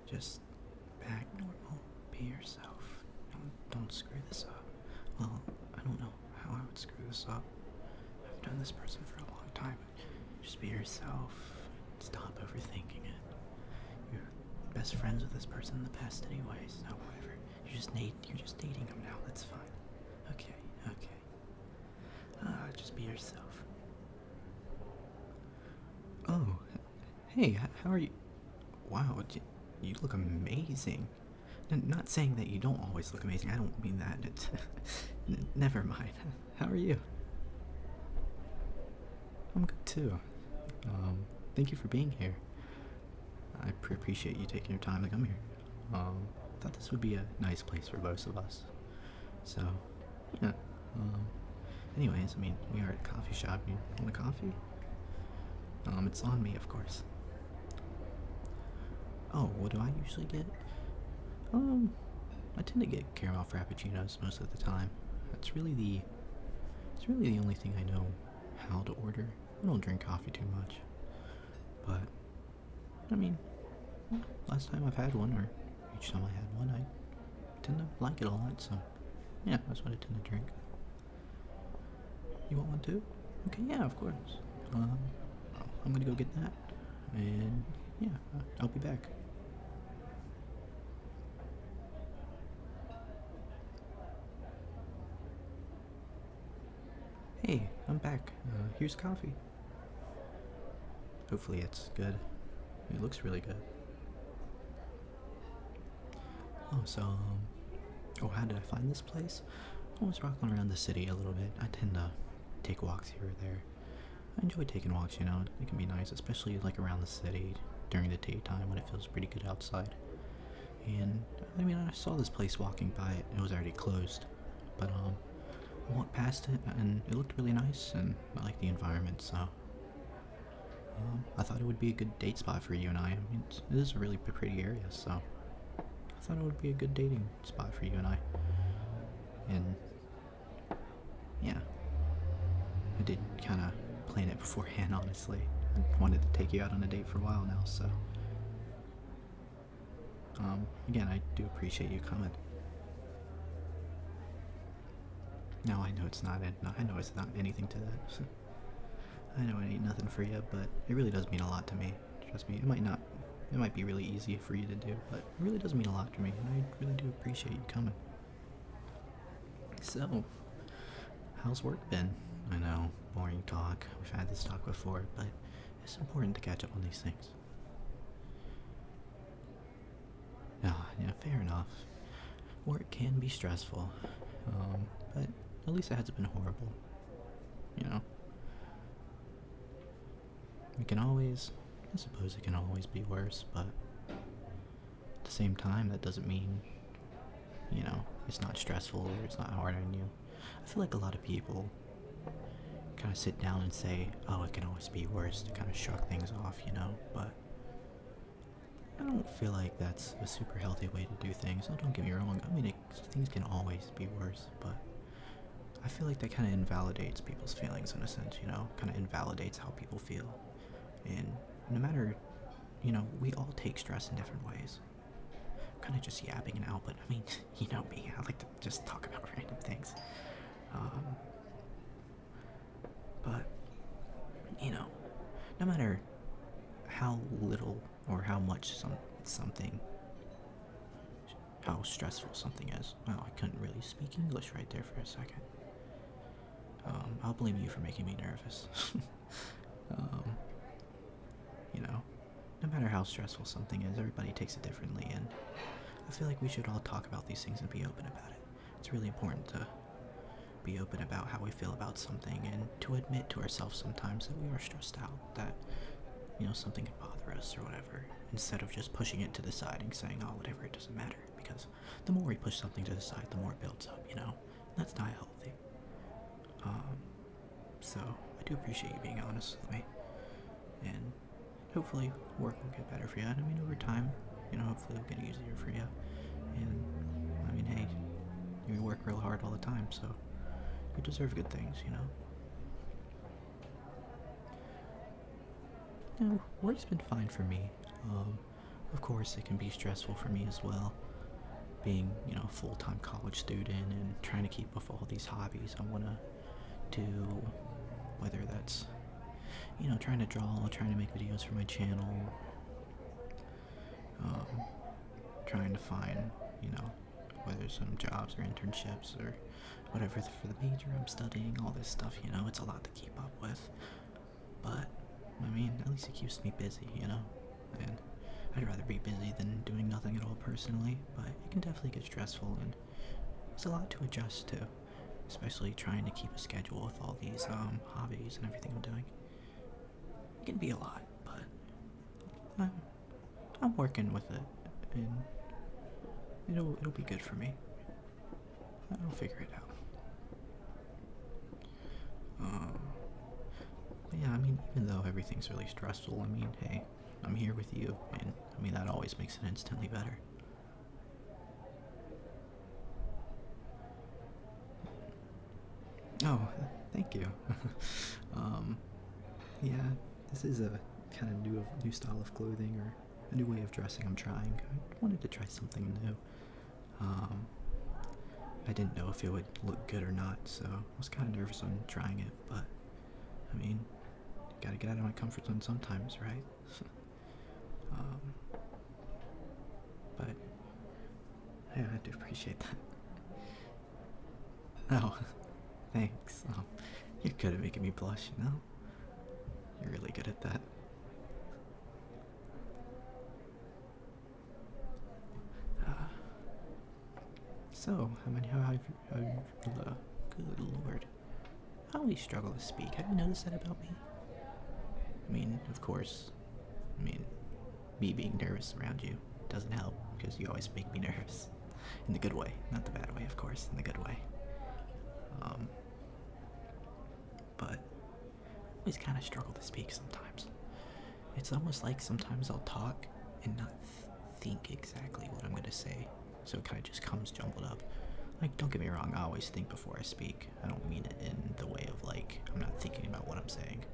Just act normal. Be yourself. Don't screw this up. Well, I don't know how I would screw this up. I've done this person for a long time. Just be yourself. Stop overthinking it. You're best friends with this person in the past anyway, so whatever. You're just dating him now. That's fine. Okay. Just be yourself. Oh, hey, how are you? Wow, you look amazing. Not saying that you don't always look amazing. I don't mean that. Never mind. How are you? I'm good too. Thank you for being here. I appreciate you taking your time to come here. Thought this would be a nice place for both of us. So, yeah. Anyways, I mean, we are at a coffee shop. You want a coffee? It's on me, of course. Oh, what do I usually get? I tend to get caramel frappuccinos most of the time. It's really the only thing I know how to order. I don't drink coffee too much. But, I mean, last time I've had one, or each time I had one, I tend to like it a lot, so yeah, that's what I tend to drink. You want one too? Okay, yeah, of course. I'm gonna go get that, and yeah, I'll be back. Hey, I'm back. Here's coffee. Hopefully it's good. It looks really good. Oh, how did I find this place? I was rocking around the city a little bit. I tend to take walks here or there. I enjoy taking walks, you know. It can be nice, especially like around the city during the daytime when it feels pretty good outside. And I mean, I saw this place walking by it. It was already closed, but I walked past it and it looked really nice, and I like the environment, so I thought it would be a good date spot for you and I. I mean, it is a really pretty area, so I thought it would be a good dating spot for you and I. And yeah, I did kind of plan it beforehand, honestly. I wanted to take you out on a date for a while now, so again, I do appreciate you coming. No, I know it's not. I know it's not anything to that. I know it ain't nothing for you, but it really does mean a lot to me. Trust me, it might not. It might be really easy for you to do, but it really does mean a lot to me, and I really do appreciate you coming. So, how's work been? I know, boring talk. We've had this talk before, but it's important to catch up on these things. Yeah, fair enough. Work can be stressful, but at least it hasn't been horrible. You know? I suppose it can always be worse, but at the same time, that doesn't mean, it's not stressful or it's not hard on you. I feel like a lot of people kind of sit down and say, oh, it can always be worse, to kind of shrug things off, but I don't feel like that's a super healthy way to do things. Oh, don't get me wrong, I mean, things can always be worse, but I feel like that kind of invalidates people's feelings in a sense, kind of invalidates how people feel. And no matter, we all take stress in different ways. I'm kind of just yapping now, but I mean, you know me, I like to just talk about random things. But, no matter how little or how much how stressful something is. Wow, I couldn't really speak English right there for a second. I'll blame you for making me nervous. No matter how stressful something is, everybody takes it differently, and I feel like we should all talk about these things and be open about it. It's really important to be open about how we feel about something, and to admit to ourselves sometimes that we are stressed out, that, something can bother us or whatever, instead of just pushing it to the side and saying, oh, whatever, it doesn't matter, because the more we push something to the side, the more it builds up, That's not healthy. So, I do appreciate you being honest with me, and hopefully work will get better for you. And I mean, over time, hopefully it'll get easier for you. And I mean, hey, you work real hard all the time, so you deserve good things, Now, work's been fine for me. Of course, it can be stressful for me as well, being, you know, a full-time college student and trying to keep with all these hobbies I want to do, whether that's, you know, trying to draw, trying to make videos for my channel, trying to find, you know, whether some jobs or internships or whatever for the major I'm studying, all this stuff, you know, it's a lot to keep up with. But, I mean, at least it keeps me busy, you know, and I'd rather be busy than doing nothing at all personally, but it can definitely get stressful, and it's a lot to adjust to, especially trying to keep a schedule with all these hobbies and everything I'm doing. It can be a lot, but I'm working with it, and it'll be good for me. I'll figure it out. But yeah, I mean, even though everything's really stressful, I mean, hey, I'm here with you, and I mean, that always makes it instantly better. Oh, thank you. Yeah, this is a kind of new style of clothing, or a new way of dressing I'm trying. I wanted to try something new. I didn't know if it would look good or not, so I was kind of nervous on trying it, but, I mean, gotta get out of my comfort zone sometimes, right? But, yeah, I do appreciate that. Oh, thanks. You're good at making me blush, you know? You're really good at that. So, good lord. I always struggle to speak. Have you noticed that about me? I mean, of course, me being nervous around you doesn't help, because you always make me nervous. In the good way, not the bad way, of course, in the good way. But I always kind of struggle to speak sometimes. It's almost like sometimes I'll talk and not think exactly what I'm going to say, so it kind of just comes jumbled up. Like, don't get me wrong, I always think before I speak. I don't mean it in the way of, like, I'm not thinking about what I'm saying.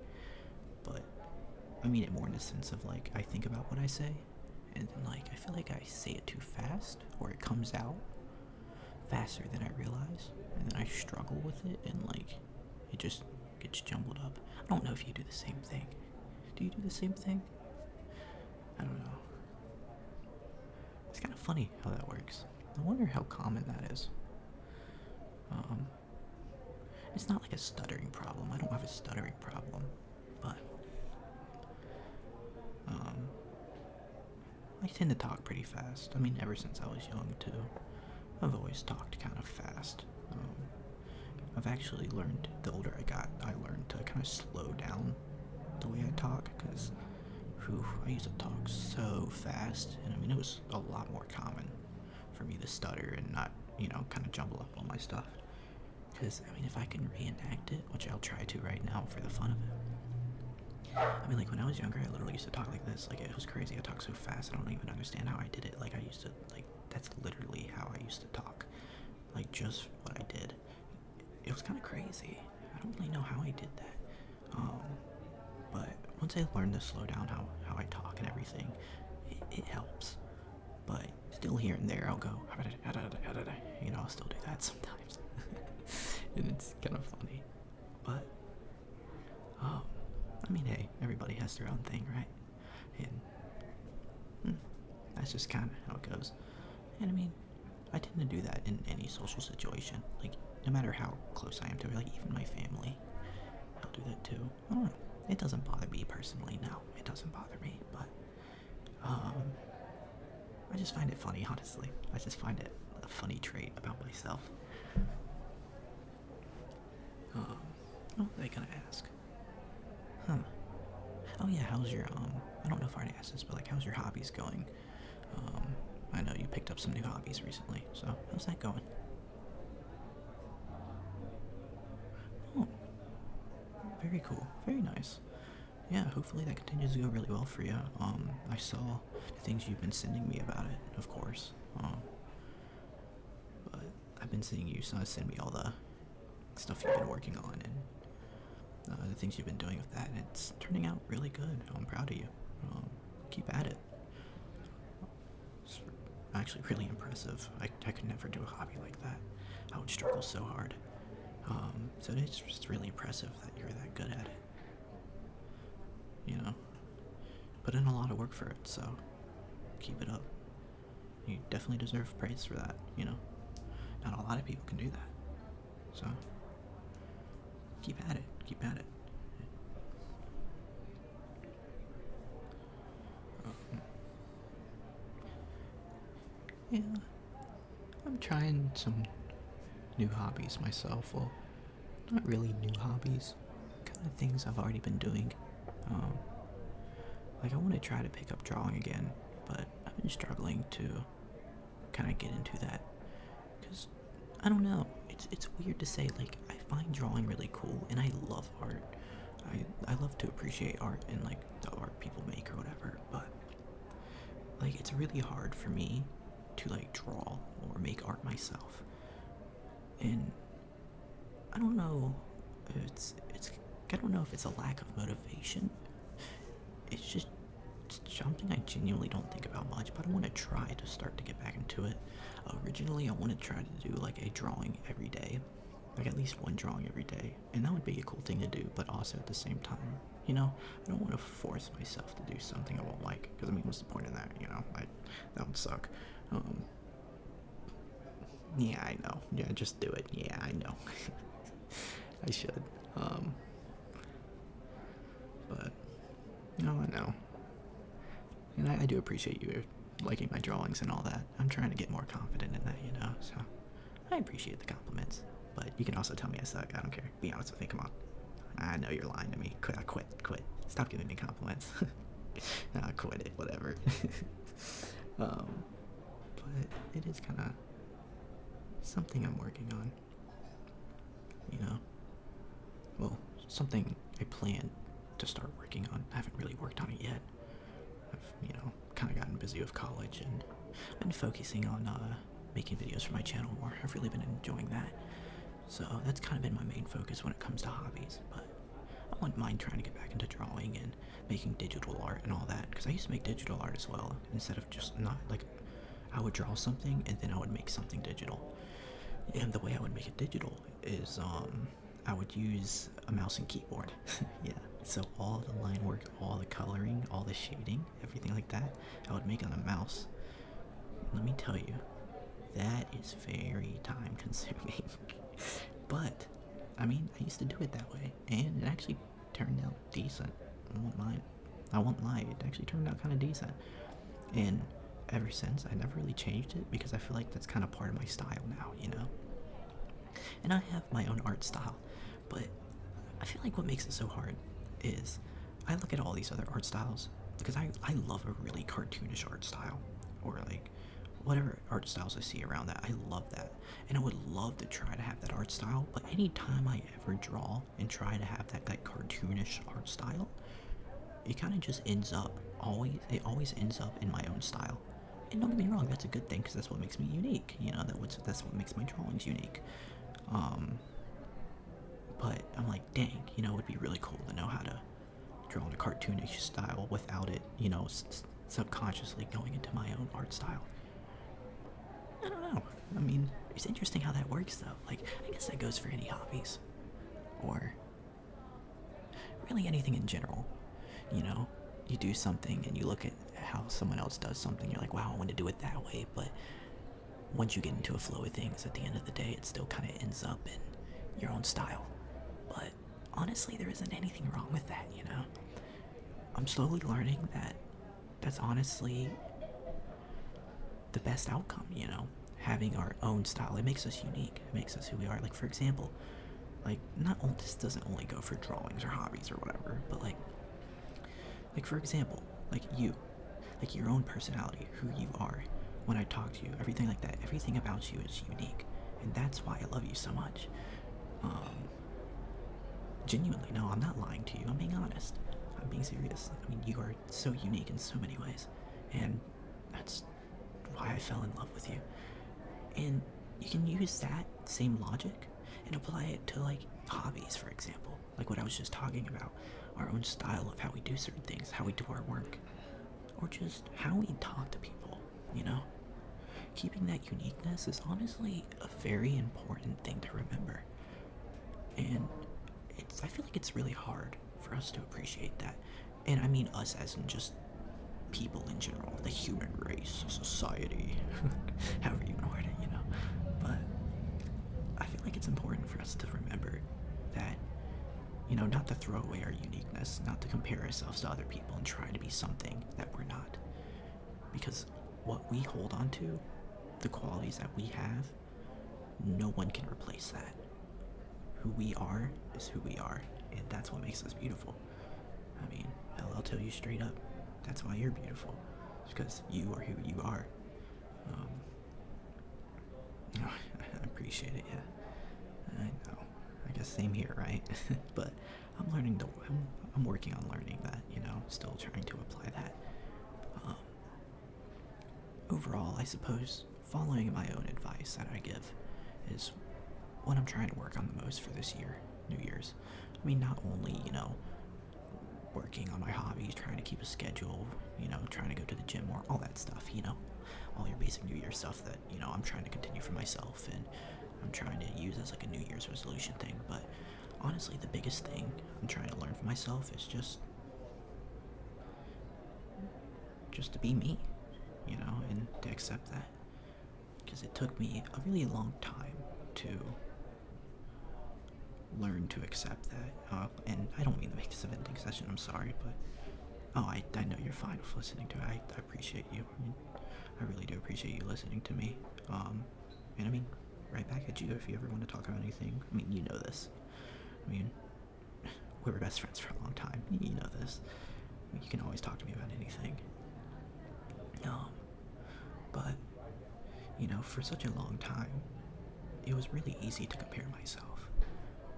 But I mean it more in the sense of, like, I think about what I say, and then, like, I feel like I say it too fast, or it comes out faster than I realize, and then I struggle with it, and, like, it just gets jumbled up. I don't know if you do the same thing. Do you do the same thing? I don't know. It's kind of funny how that works. I wonder how common that is. It's not like a stuttering problem. I don't have a stuttering problem, but I tend to talk pretty fast. I mean, ever since I was young too, I've always talked kind of fast. I've actually learned, the older I got, I learned to kind of slow down the way I talk, because I used to talk so fast, and I mean, it was a lot more common for me to stutter and not, you know, kind of jumble up all my stuff. Because, I mean, if I can reenact it, which I'll try to right now for the fun of it. I mean, like, when I was younger, I literally used to talk like this. Like, it was crazy. I talked so fast, I don't even understand how I did it. Like, I used to, like, that's literally how I used to talk. Like, just what I did. It was kind of crazy. I don't really know how I did that. But once I learned to slow down how I talk and everything, it helps. But still here and there, I'll go, you know, I'll still do that sometimes. And it's kind of funny. But, I mean, hey, everybody has their own thing, right? And that's just kind of how it goes. And I mean, I tend to do that in any social situation. Like, no matter how close I am to it, like, even my family, I'll do that too. I don't know. It doesn't bother me personally, no. It doesn't bother me, but, I just find it funny, honestly. I just find it a funny trait about myself. What was I gonna ask? Oh yeah, how's your, I don't know if I already asked this, but, like, how's your hobbies going? I know you picked up some new hobbies recently, so how's that going? Oh, very cool, very nice. Yeah, hopefully that continues to go really well for you. I saw the things you've been sending me about it, of course. But I've been seeing you send me all the stuff you've been working on, and the things you've been doing with that, and it's turning out really good. I'm proud of you. Keep at it. actually really impressive. I could never do a hobby like that. I would struggle so hard. So it's just really impressive that you're that good at it. You know, put in a lot of work for it, so keep it up. You definitely deserve praise for that, you know. Not a lot of people can do that. So keep at it, keep at it. Yeah, I'm trying some new hobbies myself. Well, not really new hobbies, kind of things I've already been doing. Um, like I want to try to pick up drawing again, but I've been struggling to kind of get into that because I don't know. It's weird to say. Like I find drawing really cool, and I love art. I love to appreciate art and like the art people make or whatever, but like it's really hard for me to like draw or make art myself. And I don't know I don't know if it's a lack of motivation. It's just something I genuinely don't think about much, but I want to try to start to get back into it. Originally, I want to try to do like a drawing every day, like at least one drawing every day, and that would be a cool thing to do. But also at the same time, you know, I don't want to force myself to do something I won't like, because I mean, what's the point in that? You know, that would suck. Yeah, I know. Yeah, just do it. Yeah, I know. I should. But no, I know. And I do appreciate you liking my drawings and all that. I'm trying to get more confident in that, you know, so I appreciate the compliments. But you can also tell me I suck. I don't care. Be honest with me. Come on. I know you're lying to me. Quit. Stop giving me compliments. Nah, quit it. Whatever. But it is kind of something I'm working on. You know? Well, something I plan to start working on. I haven't really worked on it yet. I've, you know, kind of gotten busy with college and been focusing on making videos for my channel more. I've really been enjoying that. So that's kind of been my main focus when it comes to hobbies. But I wouldn't mind trying to get back into drawing and making digital art and all that, because I used to make digital art as well, instead of just not like I would draw something and then I would make something digital. And the way I would make it digital is I would use a mouse and keyboard. Yeah, so all the line work, all the coloring, all the shading, everything like that, I would make on a mouse. Let me tell you, that is very time consuming. But I mean, I used to do it that way, and it actually turned out decent. I won't lie, it actually turned out kind of decent. And ever since, I never really changed it, because I feel like that's kind of part of my style now, you know? And I have my own art style, but I feel like what makes it so hard is I look at all these other art styles, because I love a really cartoonish art style, or like whatever art styles I see around that. I love that, and I would love to try to have that art style, but anytime I ever draw and try to have that like cartoonish art style, it kind of just ends up it always ends up in my own style. And don't get me wrong, that's a good thing, because that's what makes me unique, you know. That's what makes my drawings unique. But I'm like, dang, you know, it would be really cool to know how to draw in a cartoonish style without it, you know, subconsciously going into my own art style. I don't know. I mean, it's interesting how that works, though. Like, I guess that goes for any hobbies, or really anything in general. You know, you do something and you look at how someone else does something, you're like, wow, I want to do it that way. But once you get into a flow of things, at the end of the day, it still kind of ends up in your own style. But honestly, there isn't anything wrong with that, you know? I'm slowly learning that that's honestly the best outcome, you know? Having our own style, it makes us unique. It makes us who we are. Like, for example, like, this doesn't only go for drawings or hobbies or whatever, but like for example, like your own personality, who you are, when I talk to you, everything like that, everything about you is unique, and that's why I love you so much. Genuinely, no, I'm not lying to you, I'm being honest. I'm being serious. I mean, you are so unique in so many ways, and that's why I fell in love with you. And you can use that same logic and apply it to, like, hobbies, for example. Like what I was just talking about. Our own style of how we do certain things, how we do our work. Or just how we talk to people, you know? keeping that uniqueness is honestly a very important thing to remember. And I feel like it's really hard for us to appreciate that. And I mean us as in just people in general, the human race, society, however you want to word it, you know. But I feel like it's important for us to remember that, you know, not to throw away our uniqueness, not to compare ourselves to other people and try to be something that we're not. Because what we hold on to, the qualities that we have, no one can replace that. Who we are is who we are, and that's what makes us beautiful. I mean, hell, I'll tell you straight up, that's why you're beautiful. It's because you are who you are. No, I appreciate it, yeah. I know. I guess same here, right? But I'm working on learning that, you know, still trying to apply that. Overall, I suppose following my own advice that I give is what I'm trying to work on the most for this year, New Year's. I mean, not only, you know, working on my hobbies, trying to keep a schedule, you know, trying to go to the gym more, all that stuff, you know, all your basic New Year stuff that, you know, I'm trying to continue for myself and I'm trying to use as like a New Year's resolution thing. But honestly, the biggest thing I'm trying to learn for myself is just to be me, you know, and to accept that. Because it took me a really long time to learn to accept that. And I don't mean to make this a venting session, I'm sorry, but I know you're fine with listening to it. I appreciate you. I really do appreciate you listening to me. And I mean, right back at you if you ever want to talk about anything. I mean, you know this. I mean, we were best friends for a long time. You know this. You can always talk to me about anything. But, you know, for such a long time, it was really easy to compare myself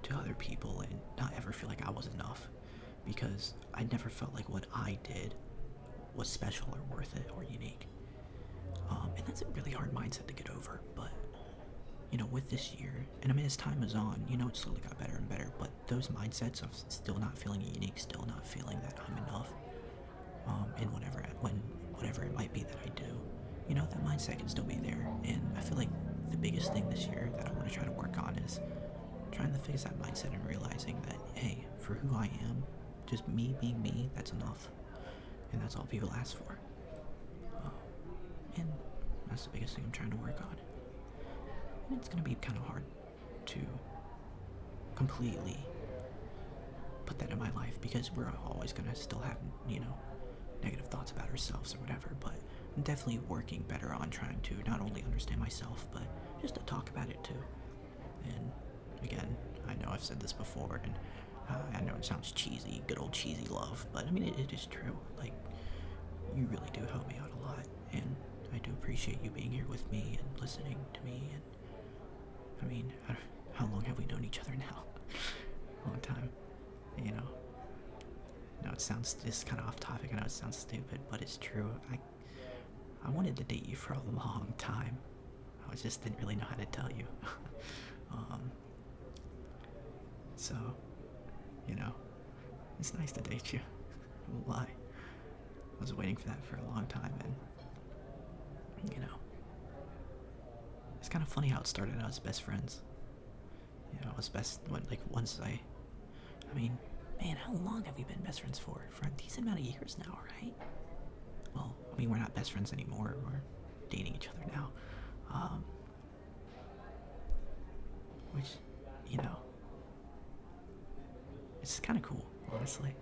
to other people and not ever feel like I was enough, because I never felt like what I did was special or worth it or unique. And that's a really hard mindset to get over, but, you know, with this year, and I mean, as time is on, you know, it slowly got better and better, but those mindsets of still not feeling unique, still not feeling that I'm enough, in whatever it might be that I do, you know, that mindset can still be there. And I feel like the biggest thing this year that I want to try to work on is trying to fix that mindset and realizing that, hey, for who I am, just me being me, that's enough. And that's all people ask for. And that's the biggest thing I'm trying to work on. And it's going to be kind of hard to completely put that in my life, because we're always going to still have, you know, negative thoughts about ourselves or whatever, but I'm definitely working better on trying to not only understand myself, but just to talk about it too. And again, I know I've said this before, and I know it sounds cheesy, good old cheesy love, but I mean, it is true. Like, you really do help me out a lot, and I do appreciate you being here with me and listening to me. And I mean, how long have we known each other now? A long time, you know. No, it sounds just kind of off topic. I know it sounds stupid, but it's true. I wanted to date you for a long time. I just didn't really know how to tell you. So, you know, it's nice to date you. I won't lie. I was waiting for that for a long time, and, you know, it's kind of funny how it started out as best friends. You know, once I mean, man, how long have we been best friends for? For a decent amount of years now, right? Well, I mean, we're not best friends anymore. We're dating each other now. Which, you know, it's kind of cool, honestly.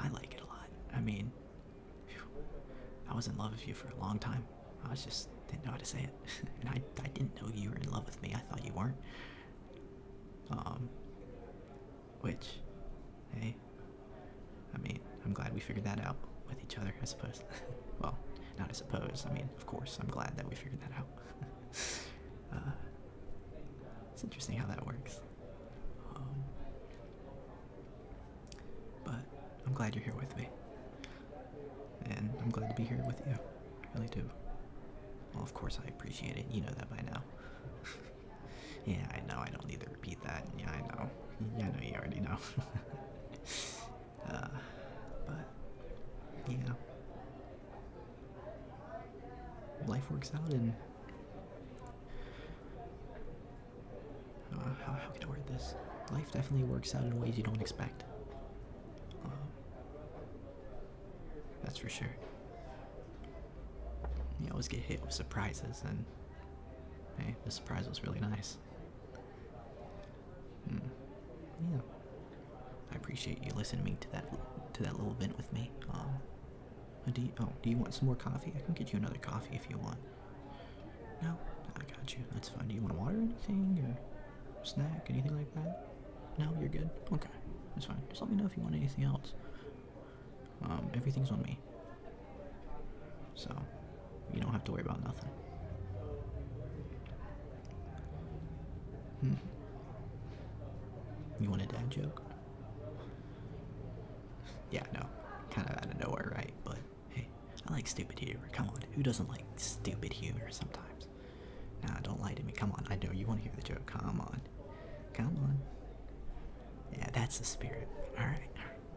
I like it a lot. I mean, I was in love with you for a long time. I just didn't know how to say it. And I didn't know you were in love with me. I thought you weren't. Which, hey, I mean, I'm glad we figured that out with each other, I suppose. Well, not I suppose. I mean, of course, I'm glad that we figured that out. It's interesting how that works. But I'm glad you're here with me. And I'm glad to be here with you. I really do. Well, of course I appreciate it. You know that by now. Yeah, I know. I don't need to repeat that. Yeah, I know. Yeah, I know you already know. But, yeah. Life works out, and how can I word this? Life definitely works out in ways you don't expect. That's for sure. You always get hit with surprises, and hey, the surprise was really nice. Yeah, I appreciate you listening to me to that little vent with me. Do you want some more coffee? I can get you another coffee if you want. No, I got you. That's fine. Do you want water or anything, or snack, anything like that? No, you're good. Okay, that's fine. Just let me know if you want anything else. Everything's on me, so you don't have to worry about nothing. You want a dad joke? Yeah, no, kind of out of nowhere, right? But hey, I like stupid humor. Come on, who doesn't like stupid humor sometimes? Nah, don't lie to me. Come on, I know you want to hear the joke. Come on. Come on. Yeah, that's the spirit. Alright,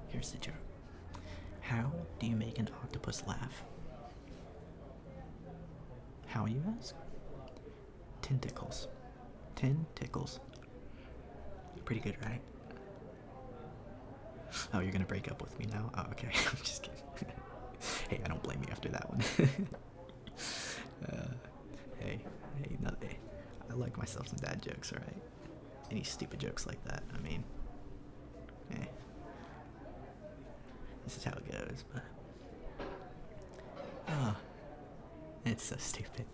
here's the joke. How do you make an octopus laugh? How, you ask? Tentacles. 10 tickles. Pretty good, right? Oh, you're gonna break up with me now? Oh, okay. I'm just kidding. Hey, I don't blame you after that one. Hey, I like myself some dad jokes, alright? Any stupid jokes like that, I mean, hey, this is how it goes, but, it's so stupid.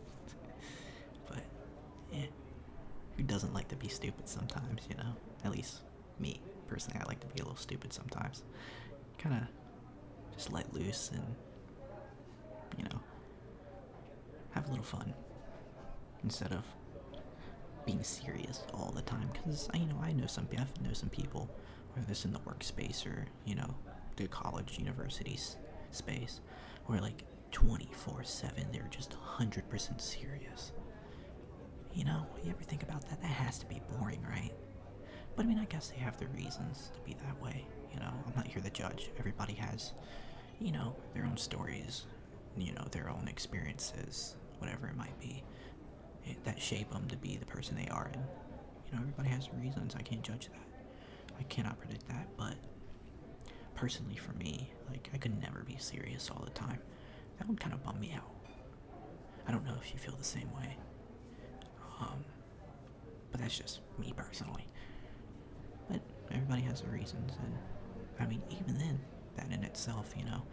But, yeah, who doesn't like to be stupid sometimes, you know? At least me, personally, I like to be a little stupid sometimes. Kind of just let loose and, you know, have a little fun instead of being serious all the time. Because I know some people, whether it's in the workspace or, you know, the college, universities space, where like 24/7 they're just 100% serious. You know, you ever think about that? That has to be boring, right? But I mean, I guess they have their reasons to be that way. You know, I'm not here to judge. Everybody has, you know, their own stories, you know, their own experiences, whatever it might be, that shape them to be the person they are. And, you know, everybody has their reasons. I can't judge that. I cannot predict that. But personally, for me, like, I could never be serious all the time. That would kind of bum me out. I don't know if you feel the same way. But that's just me personally. But everybody has their reasons, and I mean, even then, that in itself, you know,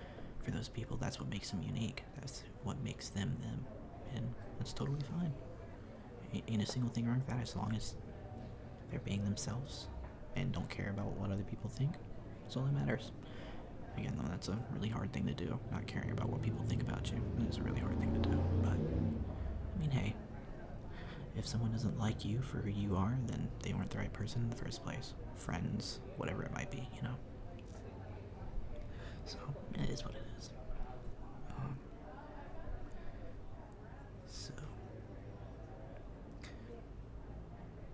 for those people, that's what makes them unique. That's what makes them them, and that's totally fine. Ain't a single thing wrong with that, as long as they're being themselves and don't care about what other people think. That's all that matters. Again, though, that's a really hard thing to do, not caring about what people think about you. It is a really hard thing to do, but, I mean, hey, if someone doesn't like you for who you are, then they weren't the right person in the first place. Friends, whatever it might be, you know? So, it is what it is.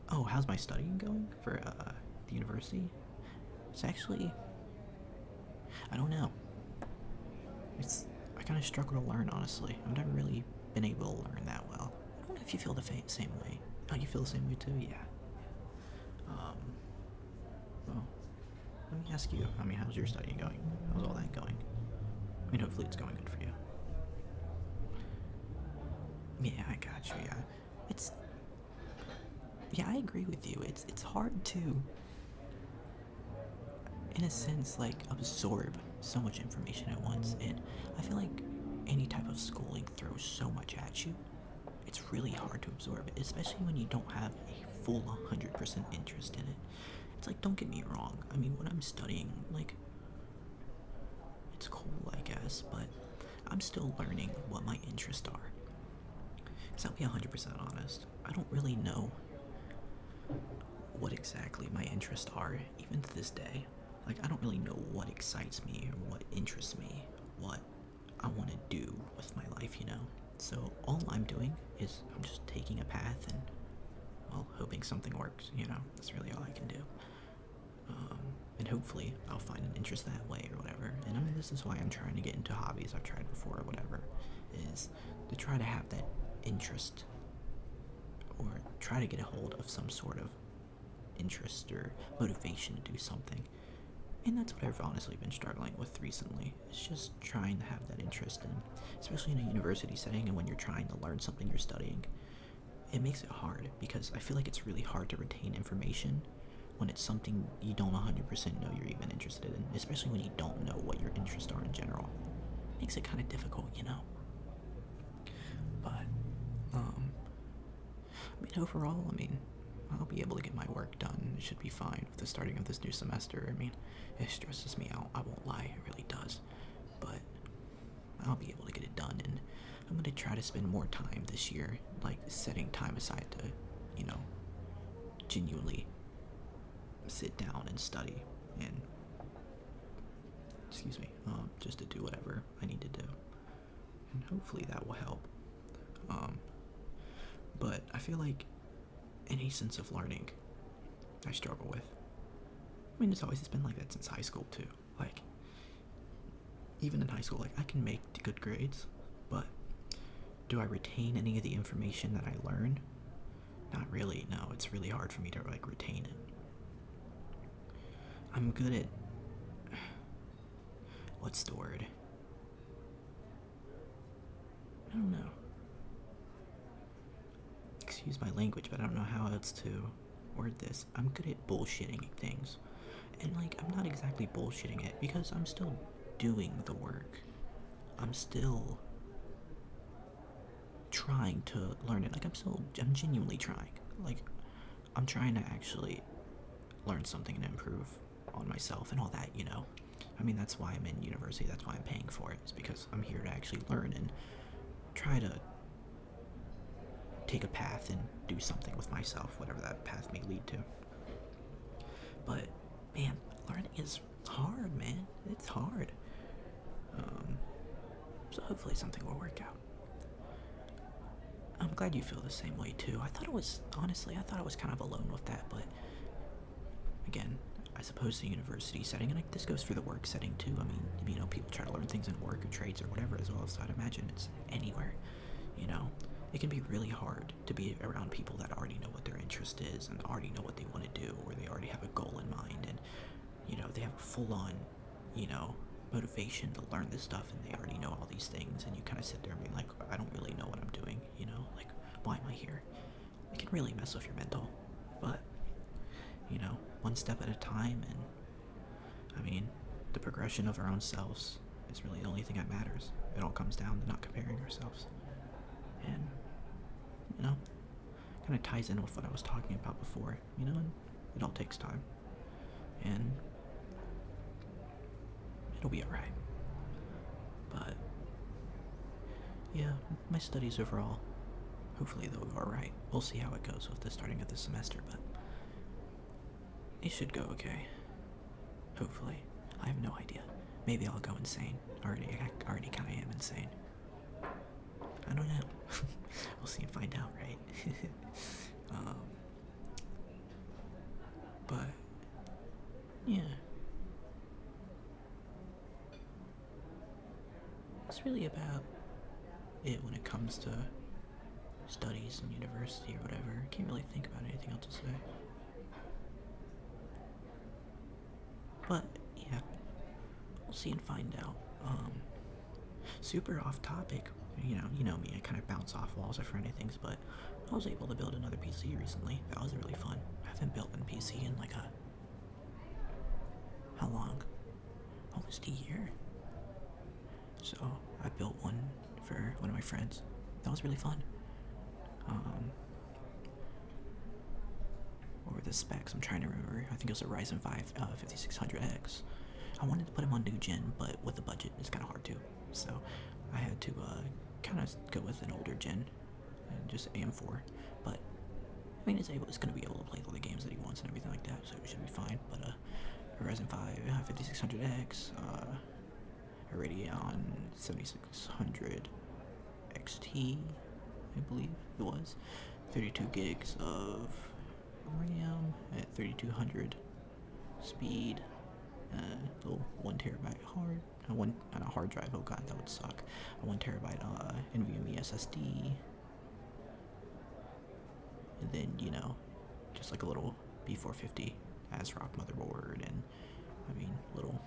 Oh, how's my studying going for the university? It's actually, I don't know. I kind of struggle to learn, honestly. I've never really been able to learn that well. I don't know if you feel the same way. Oh, you feel the same way too? Yeah. Well, let me ask you, I mean, how's your studying going? How's all that going? I mean, hopefully it's going good for you. Yeah, I got you, yeah, I agree with you. It's hard to, in a sense, like, absorb so much information at once, and I feel like any type of schooling throws so much at you. It's really hard to absorb it, especially when you don't have a full 100% interest in it. It's like, don't get me wrong, I mean, what I'm studying, like, it's cool, I guess, but I'm still learning what my interests are. Because I'll be 100% honest, I don't really know what exactly my interests are, even to this day. Like, I don't really know what excites me or what interests me, what I want to do with my life, you know? So all I'm doing is I'm just taking a path and, well, hoping something works, you know? That's really all I can do. And hopefully I'll find an interest that way or whatever. And I mean, this is why I'm trying to get into hobbies I've tried before or whatever, is to try to have that interest or try to get a hold of some sort of interest or motivation to do something. And that's what I've honestly been struggling with recently. It's just trying to have that interest in, especially in a university setting and when you're trying to learn something you're studying. It makes it hard because I feel like it's really hard to retain information when it's something you don't 100% know you're even interested in, especially when you don't know what your interests are in general. It makes it kind of difficult, you know? But, I mean, overall, I'll be able to get my work done. It should be fine with the starting of this new semester. I mean, it stresses me out, I won't lie, it really does. But I'll be able to get it done, and I'm going to try to spend more time this year, like setting time aside to, genuinely sit down and study and, just to do whatever I need to do. And hopefully that will help. But I feel like any sense of learning I struggle with. I mean, it's been like that since high school too. Like, even in high school, like, I can make good grades, but do I retain any of the information that I learn? Not really, no. It's really hard for me to, like, retain it. I'm good at... What's the word? I don't know. Excuse my language, but I don't know how else to word this. I'm good at bullshitting things. And, like, I'm not exactly bullshitting it because I'm still doing the work. I'm still trying to learn it. Like, I'm genuinely trying. Like, I'm trying to actually learn something and improve on myself and all that, you know? I mean, that's why I'm in university. That's why I'm paying for it. It's because I'm here to actually learn and try to take a path and do something with myself, whatever that path may lead to. But, man, learning is hard, man. It's hard. So hopefully something will work out. I'm glad you feel the same way too. I thought I was kind of alone with that, but again, I suppose the university setting, and this goes for the work setting too. I mean, people try to learn things in work or trades or whatever as well, so I'd imagine it's anywhere, It can be really hard to be around people that already know what their interest is and already know what they want to do, or they already have a goal in mind, and, they have a full-on, motivation to learn this stuff, and they already know all these things, and you kind of sit there and be like, I don't really know what I'm doing, like, why am I here? It can really mess with your mental, but, one step at a time, and, the progression of our own selves is really the only thing that matters. It all comes down to not comparing ourselves, and, kind of ties in with what I was talking about before, and it all takes time, and it'll be alright. But yeah, my studies overall, hopefully they'll go alright. We'll see how it goes with the starting of the semester, but it should go okay. Hopefully. I have no idea. Maybe I'll go insane. I already kind of am insane. I don't know. We'll see and find out, right? But yeah. That's really about it when it comes to studies in university or whatever. I can't really think about anything else to say. But yeah, we'll see and find out. Super off topic. You know me, I kind of bounce off walls or for anything, but I was able to build another PC recently. That was really fun. I haven't built a PC in like how long? Almost a year. So I built one for one of my friends. That was really fun. What were the specs? I'm trying to remember. I think it was a Ryzen 5 5600X. I wanted to put him on new gen, but with the budget, it's kind of hard to. So I had to kind of go with an older gen and just AM4. But it's going to be able to play all the games that he wants and everything like that, so it should be fine. But a Ryzen 5 5600X, a Radeon 7600 XT, I believe it was, 32 gigs of RAM at 3200 speed, little 1 terabyte hard drive. Oh god, that would suck. A 1 terabyte NVMe SSD, and then just like a little B450 ASRock motherboard, and I mean, little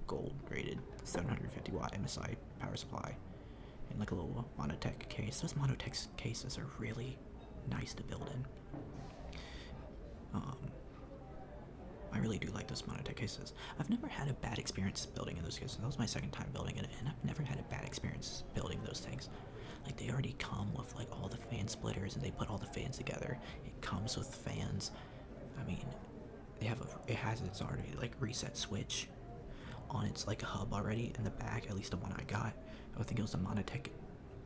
gold rated 750 watt MSI power supply, and like a little Monotech case. Those Monotech cases are really nice to build in. I really do like those Monotech cases. I've never had a bad experience building in those cases. That was my second time building it, and I've never had a bad experience building those things. Like, they already come with like all the fan splitters, and they put all the fans together. It comes with fans. I mean, it has its already like reset switch on its like hub already in the back. At least the one I got. I think it was the Monotech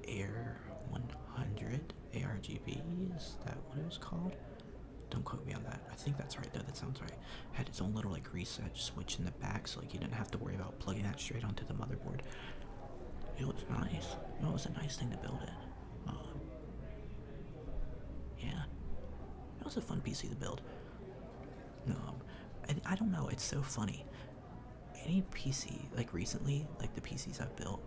Air 100 ARGB. Is that what it was called? Don't quote me on that. I think that's right though. That sounds right. It had its own little like reset switch in the back, so like you didn't have to worry about plugging that straight onto the motherboard. It was nice. It was a nice thing to build it. Yeah, it was a fun PC to build. And I don't know. It's so funny. Any PC like recently, like the PCs I've built,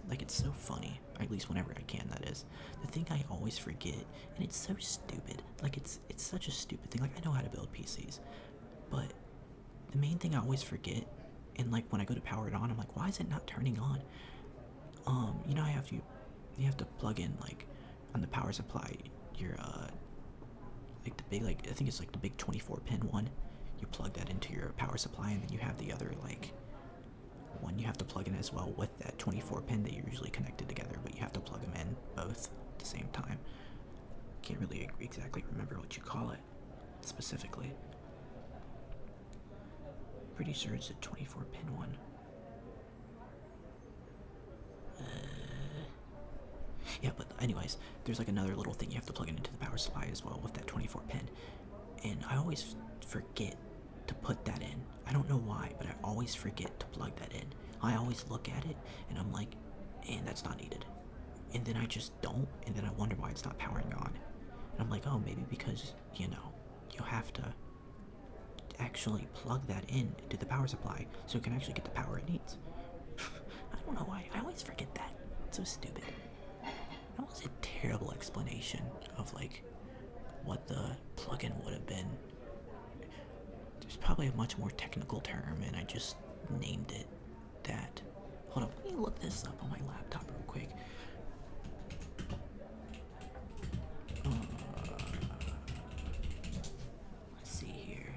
like it's so funny. Or at least whenever I can, that is. The thing I always forget, and it's so stupid. Like it's such a stupid thing. Like I know how to build PCs, but the main thing I always forget, and like when I go to power it on, I'm like, why is it not turning on? You know, you have to plug in like on the power supply your like the big, like I think it's like the big 24 pin one. You plug that into your power supply, and then you have the other like one you have to plug in as well with that 24 pin that you're usually connected together, but you have to plug them in both at the same time. Can't really exactly remember what you call it specifically. Pretty sure it's a 24 pin one. Yeah, but anyways, there's like another little thing you have to plug it into the power supply as well with that 24 pin. And I always forget to put that in. I don't know why, but I always forget to plug that in. I always look at it and I'm like, and that's not needed. And then I just don't, and then I wonder why it's not powering on. And I'm like, oh, maybe because, you know, you have to actually plug that in into the power supply so it can actually get the power it needs. I don't know why. I always forget that. It's so stupid. That was a terrible explanation of like what the plugin would have been. There's probably a much more technical term, and I just named it that. Hold on, let me look this up on my laptop real quick. Let's see here.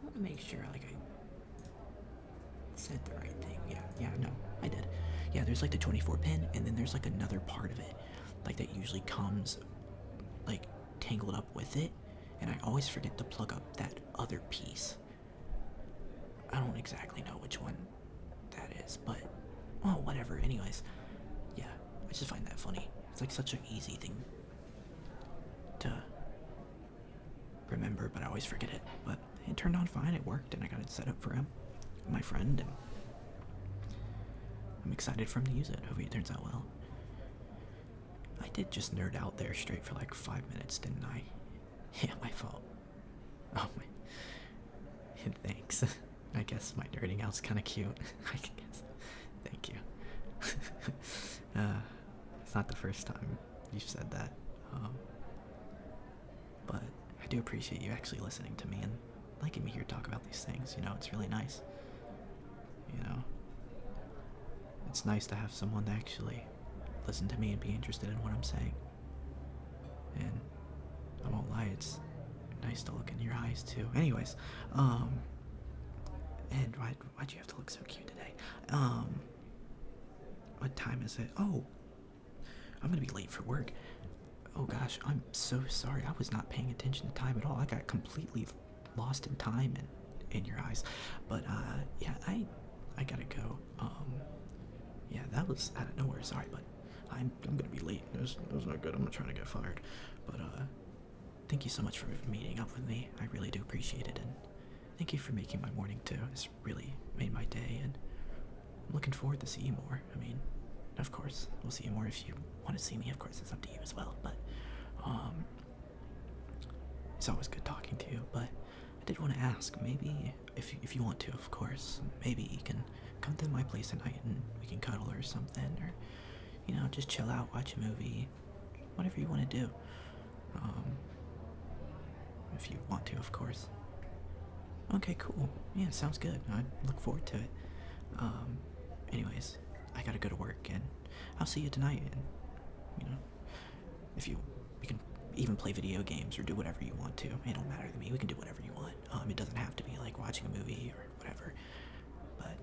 I want to make sure like I said the right thing. Yeah, no, I did. Yeah, there's like the 24 pin, and then there's like another part of it, like that usually comes like tangled up with it, and I always forget to plug up that other piece. I don't exactly know which one that is, but oh, whatever. Anyways, yeah, I just find that funny. It's like such an easy thing to remember, but I always forget it. But it turned on fine. It worked, and I got it set up for him, my friend, and I'm excited for him to use it. Hopefully it turns out well. I did just nerd out there straight for like 5 minutes, didn't I? Yeah, my fault. Oh my. Thanks. I guess my nerding out's kind of cute. I guess. Thank you. It's not the first time you've said that. But I do appreciate you actually listening to me and liking me here talk about these things. You know, it's really nice. You know, it's nice to have someone to actually listen to me and be interested in what I'm saying. And I won't lie, it's nice to look in your eyes too. Anyways, and why'd you have to look so cute today? What time is it? Oh, I'm gonna be late for work. Oh gosh, I'm so sorry. I was not paying attention to time at all. I got completely lost in time and in your eyes. But yeah, I gotta go. Yeah, that was out of nowhere. Sorry, but I'm gonna be late. That was not good. I'm not trying to get fired. But thank you so much for meeting up with me. I really do appreciate it, and thank you for making my morning too. It's really made my day, and I'm looking forward to see you more. I mean, of course, we'll see you more if you want to see me. Of course, it's up to you as well. But it's always good talking to you. But I did want to ask, maybe if you want to, of course, maybe you can come to my place tonight and we can cuddle or something, or you know, just chill out, watch a movie, whatever you want to do. If you want to, of course. Okay, cool. Yeah, sounds good. I look forward to it. Um, anyways, I gotta go to work, and I'll see you tonight. And you know, if we can even play video games or do whatever you want to. It don't matter to me. We can do whatever you want. It doesn't have to be like watching a movie or whatever. But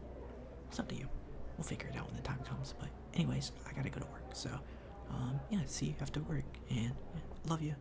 it's up to you. We'll figure it out when the time comes. But anyways, I gotta go to work. So, yeah, see you after work, and yeah, love you.